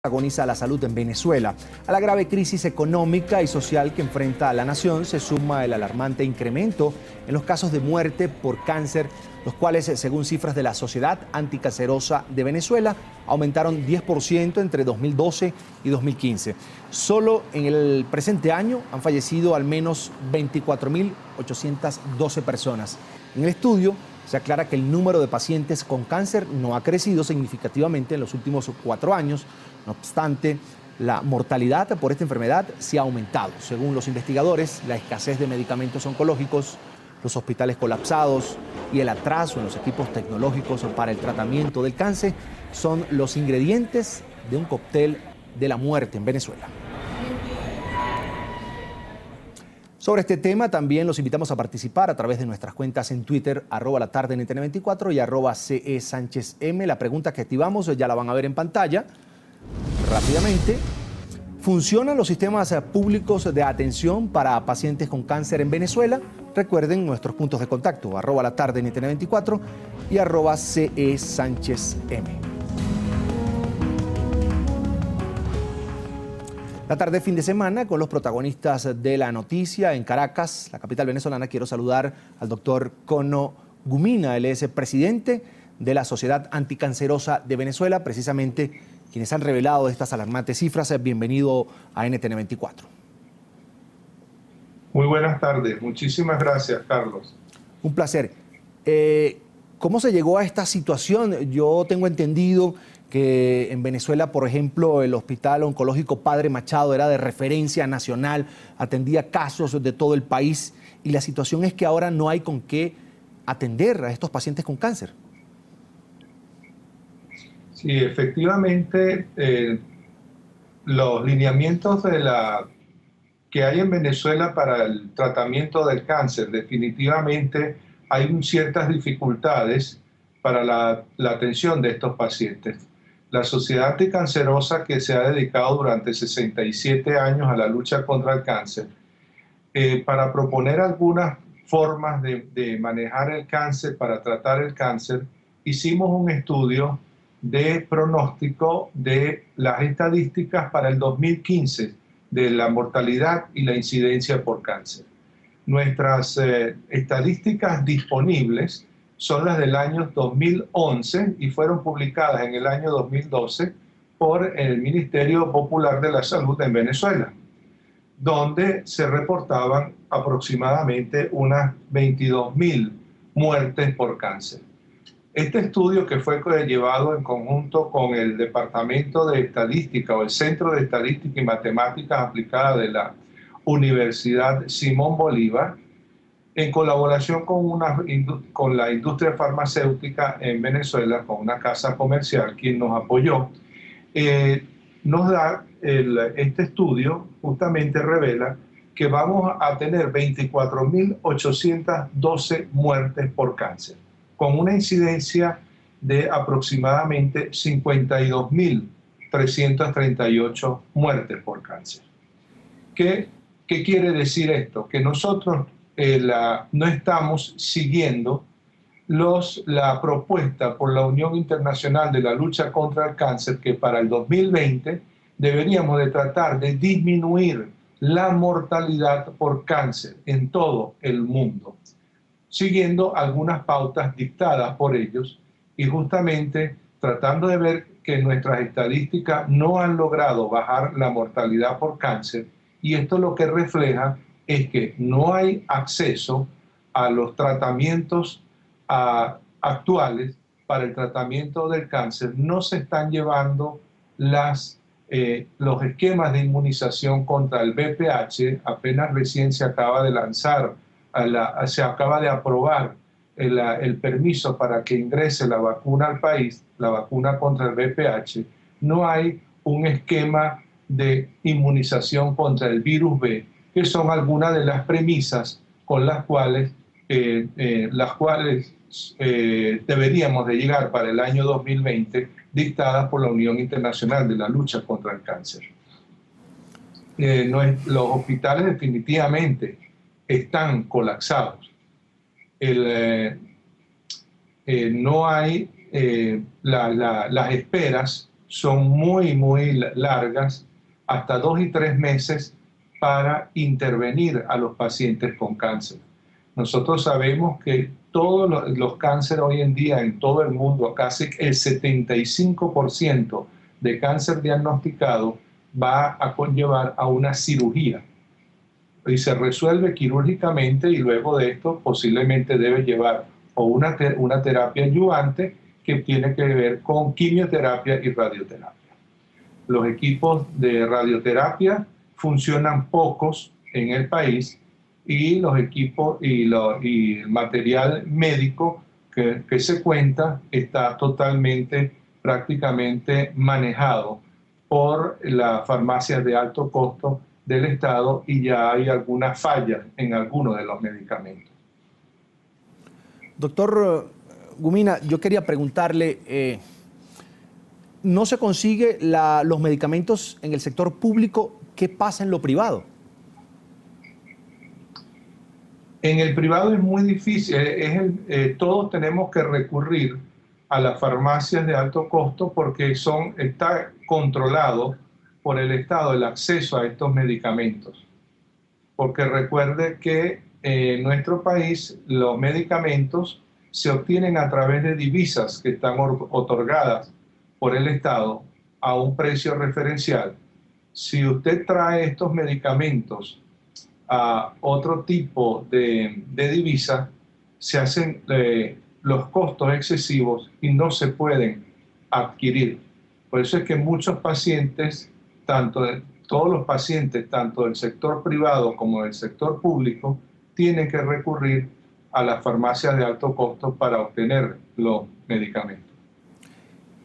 Agoniza la salud en Venezuela. A la grave crisis económica y social que enfrenta la nación se suma el alarmante incremento en los casos de muerte por cáncer, los cuales, según cifras de la Sociedad Anticancerosa de Venezuela, aumentaron 10% entre 2012 y 2015. Solo en el presente año han fallecido al menos 24.812 personas. En el estudio se aclara que el número de pacientes con cáncer no ha crecido significativamente en los últimos 4 años. No obstante, la mortalidad por esta enfermedad sí ha aumentado. Según los investigadores, la escasez de medicamentos oncológicos, los hospitales colapsados y el atraso en los equipos tecnológicos para el tratamiento del cáncer son los ingredientes de un cóctel de la muerte en Venezuela. Sobre este tema también los invitamos a participar a través de nuestras cuentas en Twitter, @latardenetn24 y @CESánchezM. La pregunta que activamos ya la van a ver en pantalla rápidamente. ¿Funcionan los sistemas públicos de atención para pacientes con cáncer en Venezuela? Recuerden nuestros puntos de contacto, @latardenetn24 y @CESánchezM. La tarde fin de semana con los protagonistas de la noticia en Caracas, la capital venezolana. Quiero saludar al doctor Cono Gumina. Él es el presidente de la Sociedad Anticancerosa de Venezuela, precisamente quienes han revelado estas alarmantes cifras. Bienvenido a NTN24. Muy buenas tardes. Muchísimas gracias, Carlos. Un placer. ¿Cómo se llegó a esta situación? Yo tengo entendido que en Venezuela, por ejemplo, el Hospital Oncológico Padre Machado era de referencia nacional, atendía casos de todo el país, y la situación es que ahora no hay con qué atender a estos pacientes con cáncer. Sí, efectivamente, los lineamientos que hay en Venezuela para el tratamiento del cáncer, definitivamente hay ciertas dificultades para la atención de estos pacientes. La Sociedad Anticancerosa, que se ha dedicado durante 67 años a la lucha contra el cáncer, para proponer algunas formas de manejar el cáncer, para tratar el cáncer, hicimos un estudio de pronóstico de las estadísticas para el 2015 de la mortalidad y la incidencia por cáncer. Nuestras estadísticas disponibles son las del año 2011 y fueron publicadas en el año 2012 por el Ministerio Popular de la Salud en Venezuela, donde se reportaban aproximadamente unas 22.000 muertes por cáncer. Este estudio, que fue llevado en conjunto con el Departamento de Estadística o el Centro de Estadística y Matemáticas Aplicadas de la Universidad Simón Bolívar, en colaboración con la industria farmacéutica en Venezuela, con una casa comercial, quien nos apoyó, nos da este estudio, justamente revela que vamos a tener 24.812 muertes por cáncer, con una incidencia de aproximadamente 52.338 muertes por cáncer. ¿Qué quiere decir esto? Que nosotros no estamos siguiendo la propuesta por la Unión Internacional de la Lucha contra el Cáncer, que para el 2020 deberíamos de tratar de disminuir la mortalidad por cáncer en todo el mundo, siguiendo algunas pautas dictadas por ellos y justamente tratando de ver que nuestras estadísticas no han logrado bajar la mortalidad por cáncer, y esto lo que refleja es que no hay acceso a los tratamientos actuales para el tratamiento del cáncer. No se están llevando los esquemas de inmunización contra el VPH. Apenas recién se acaba de lanzar, se acaba de aprobar el permiso para que ingrese la vacuna al país, la vacuna contra el VPH. No hay un esquema de inmunización contra el virus B, que son algunas de las premisas con las cuales deberíamos de llegar para el año 2020, dictadas por la Unión Internacional de la Lucha contra el Cáncer. Los hospitales definitivamente están colapsados. No hay las esperas son muy largas, hasta 2 y 3 meses para intervenir a los pacientes con cáncer. Nosotros sabemos que todos los cánceres hoy en día en todo el mundo, casi el 75% de cáncer diagnosticado va a conllevar a una cirugía y se resuelve quirúrgicamente, y luego de esto posiblemente debe llevar o una terapia adyuvante que tiene que ver con quimioterapia y radioterapia. Los equipos de radioterapia funcionan pocos en el país, y los equipos y el material médico que se cuenta está totalmente, prácticamente manejado por las farmacias de alto costo del Estado, y ya hay algunas fallas en algunos de los medicamentos. Doctor Gumina, yo quería preguntarle, ¿no se consigue los medicamentos en el sector público? ¿Qué pasa en lo privado? En el privado es muy difícil, todos tenemos que recurrir a las farmacias de alto costo porque está controlado por el Estado el acceso a estos medicamentos. Porque recuerde que en nuestro país los medicamentos se obtienen a través de divisas que están otorgadas por el Estado a un precio referencial. Si usted trae estos medicamentos a otro tipo de divisa, se hacen los costos excesivos y no se pueden adquirir. Por eso es que muchos pacientes, todos los pacientes, tanto del sector privado como del sector público, tienen que recurrir a las farmacias de alto costo para obtener los medicamentos.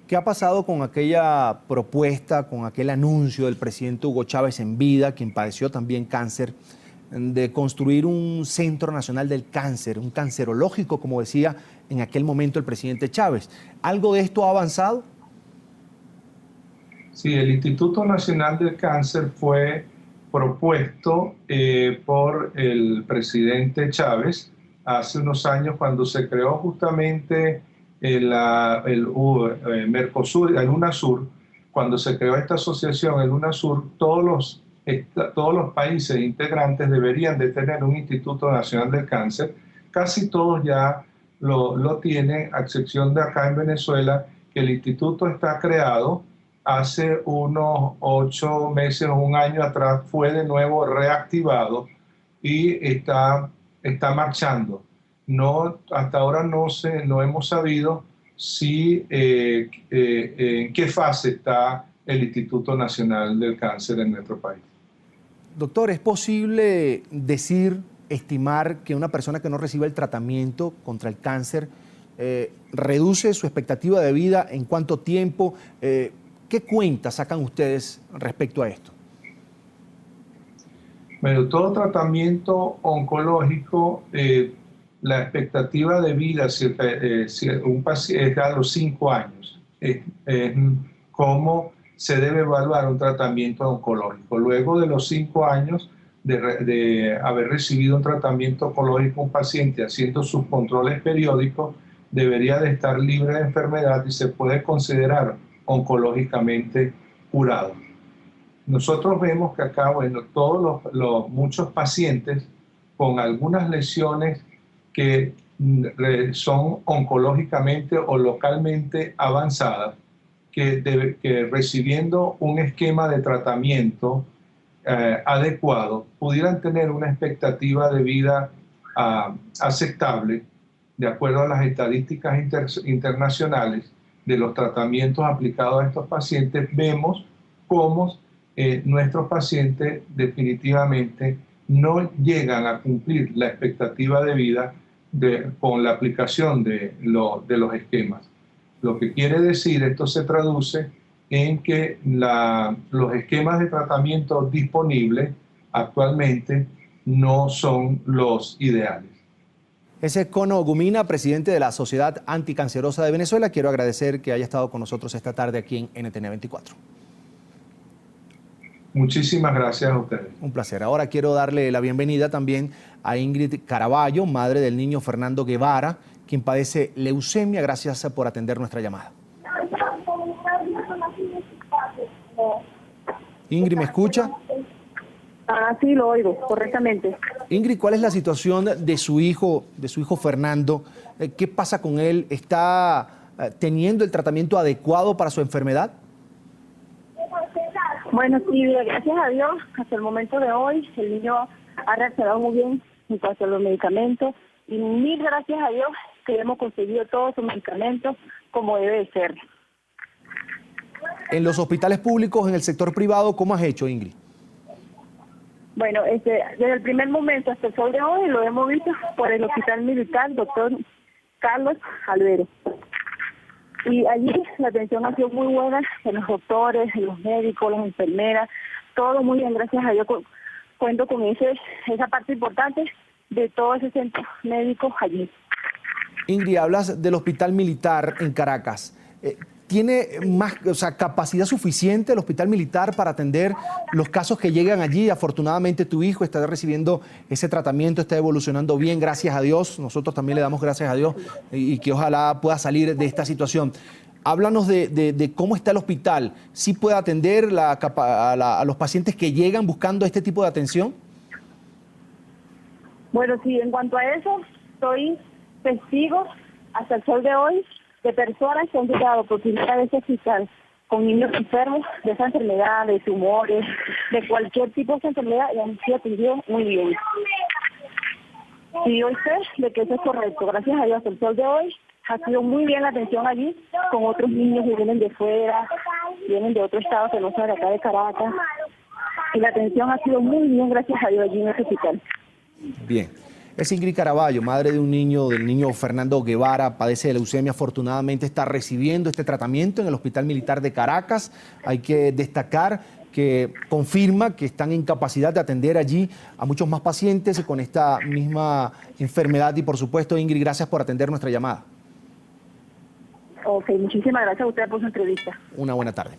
¿Qué ha pasado con aquella propuesta, con aquel anuncio del presidente Hugo Chávez en vida, quien padeció también cáncer, de construir un Centro Nacional del Cáncer, un cancerológico, como decía en aquel momento el presidente Chávez? ¿Algo de esto ha avanzado? Sí, el Instituto Nacional del Cáncer fue propuesto por el presidente Chávez hace unos años, cuando se creó justamente el Mercosur, el UNASUR. Cuando se creó esta asociación, el UNASUR, todos los países integrantes deberían de tener un Instituto Nacional del Cáncer. Casi todos ya lo tienen, a excepción de acá en Venezuela, que el instituto está creado. Hace unos 8 meses o un año atrás fue de nuevo reactivado y está marchando. Hasta ahora no hemos sabido en qué fase está el Instituto Nacional del Cáncer en nuestro país. Doctor, ¿es posible estimar que una persona que no reciba el tratamiento contra el cáncer reduce su expectativa de vida? ¿En cuánto tiempo? ¿Qué cuentas sacan ustedes respecto a esto? Bueno, todo tratamiento oncológico, la expectativa de vida si un paciente es a los 5 años. ¿Cómo se debe evaluar un tratamiento oncológico? Luego de los 5 años de haber recibido un tratamiento oncológico, un paciente haciendo sus controles periódicos debería de estar libre de enfermedad y se puede considerar oncológicamente curado. Nosotros vemos que acá, bueno, muchos pacientes con algunas lesiones que son oncológicamente o localmente avanzadas, que recibiendo un esquema de tratamiento adecuado, pudieran tener una expectativa de vida aceptable, de acuerdo a las estadísticas internacionales de los tratamientos aplicados a estos pacientes. Vemos cómo nuestros pacientes definitivamente no llegan a cumplir la expectativa de vida con la aplicación de los esquemas. Lo que quiere decir, esto se traduce en que los esquemas de tratamiento disponibles actualmente no son los ideales. Ese es Cono Gumina, presidente de la Sociedad Anticancerosa de Venezuela. Quiero agradecer que haya estado con nosotros esta tarde aquí en NTN 24. Muchísimas gracias a ustedes. Un placer. Ahora quiero darle la bienvenida también a Ingrid Caraballo, madre del niño Fernando Guevara, quien padece leucemia. Gracias por atender nuestra llamada. Ingrid, ¿me escucha? Ah, sí, lo oigo, correctamente. Ingrid, ¿cuál es la situación de su hijo Fernando? ¿Qué pasa con él? ¿Está teniendo el tratamiento adecuado para su enfermedad? Bueno, sí, gracias a Dios, hasta el momento de hoy, el niño ha reaccionado muy bien en cuanto a los medicamentos y mil gracias a Dios que hemos conseguido todos sus medicamentos como debe de ser. En los hospitales públicos, en el sector privado, ¿cómo has hecho, Ingrid? Bueno, desde el primer momento hasta el sol de hoy lo hemos visto por el Hospital Militar, doctor Carlos Alvero. Y allí la atención ha sido muy buena, en los doctores, en los médicos, las enfermeras, todo muy bien, gracias a Dios. Cuento con esa parte importante de todo ese centro médico allí. Ingrid, hablas del Hospital Militar en Caracas. ¿Tiene capacidad suficiente el Hospital Militar para atender los casos que llegan allí? Afortunadamente tu hijo está recibiendo ese tratamiento, está evolucionando bien, gracias a Dios. Nosotros también le damos gracias a Dios y que ojalá pueda salir de esta situación. Háblanos de cómo está el hospital. ¿Sí puede atender a los pacientes que llegan buscando este tipo de atención? Bueno, sí, en cuanto a eso, soy testigo hasta el sol de hoy de personas que han llegado por primera vez a hospital con niños enfermos de esa enfermedad, de tumores, de cualquier tipo de enfermedad y han sido atendidos muy bien. Y yo sé de que eso es correcto. Gracias a Dios, hasta el sol de hoy ha sido muy bien la atención allí con otros niños que vienen de fuera, vienen de otro estado que no son de acá de Caracas. Y la atención ha sido muy bien, gracias a Dios, allí en ese hospital. Bien. Es Ingrid Caraballo, madre de un niño, del niño Fernando Guevara, padece de leucemia, afortunadamente está recibiendo este tratamiento en el Hospital Militar de Caracas. Hay que destacar que confirma que están en capacidad de atender allí a muchos más pacientes con esta misma enfermedad y por supuesto, Ingrid, gracias por atender nuestra llamada. Ok, muchísimas gracias a usted por su entrevista. Una buena tarde.